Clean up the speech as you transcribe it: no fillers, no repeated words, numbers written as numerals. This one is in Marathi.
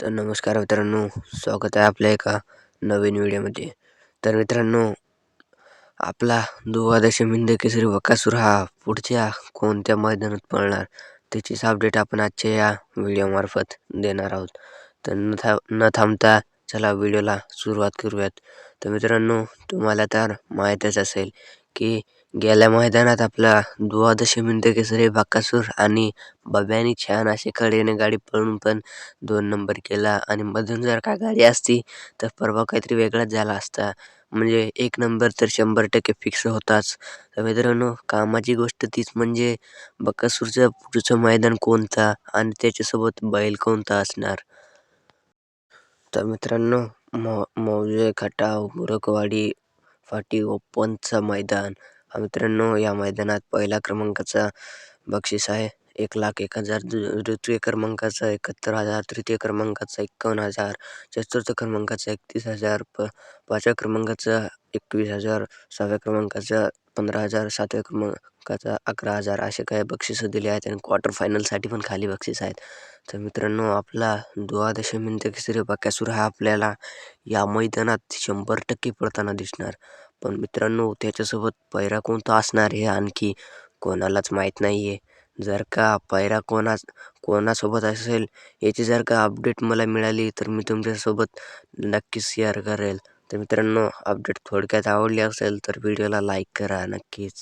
तर नमस्कार मित्रांनो, स्वागत आहे आपल्या एका नवीन व्हिडिओमध्ये. तर मित्रांनो, आपला द्वादशी हिंद केसरी बकासूर हा पुढच्या कोणत्या मैदानात पळणार त्याचीच अपडेट आपण आजच्या या व्हिडिओमार्फत देणार आहोत. तर न थांबता चला व्हिडिओला सुरुवात करूयात. तर मित्रांनो, तुम्हाला तर माहीतच असेल की गेल्या मैदानात आपला द्वादशी हिंद केसरी बकासूर आणि बब्यानी छान अशी कडेने गाडी पळून पण 2 नंबर केला आणि मधून जर का गाडी असती तर परवा काहीतरी वेगळाच झाला असता. म्हणजे 1 नंबर तर 100% फिक्स होताच. तर मित्रांनो, कामाची गोष्ट तीच म्हणजे बकासूरचं पुढचं मैदान कोणता आणि त्याच्यासोबत बैल कोणता असणार. तर मित्रांनो, मौजे खटाव मुरकवाडी फाटी ओपनचं मैदान. हा मित्रांनो, या मैदानात पहिल्या क्रमांकाचा बक्षीस आहे 1,01,000, द्वितीय क्रमांकाचा 71,000, तृतीय क्रमांकाचा 51,000, चतुर्थ क्रमांकाचा 31,000, पाचव्या क्रमांकाचा 21,000, सहाव्या क्रमांकाचा 15,000, सातव्या क्रमांकाचा 11,000 असे काही बक्षिसं दिली आहेत आणि क्वार्टर फायनलसाठी पण खाली बक्षीस आहेत. तर मित्रांनो, आपला द्वादशी हिंद केसरी बकासूर हा आपल्याला या मैदानात 100% पळताना दिसणार. पण मित्रांनो, त्याच्यासोबत पैरा कोणता असणार हे आणखी कोणालाच माहीत नाही आहे. जर का पैरा कोणासोबत असेल याची जर का अपडेट मला मिळाली तर मी तुमच्यासोबत नक्कीच शेअर करेल. तर मित्रांनो, अपडेट थोडक्यात आवडली असेल तर व्हिडिओला लाईक करा नक्कीच.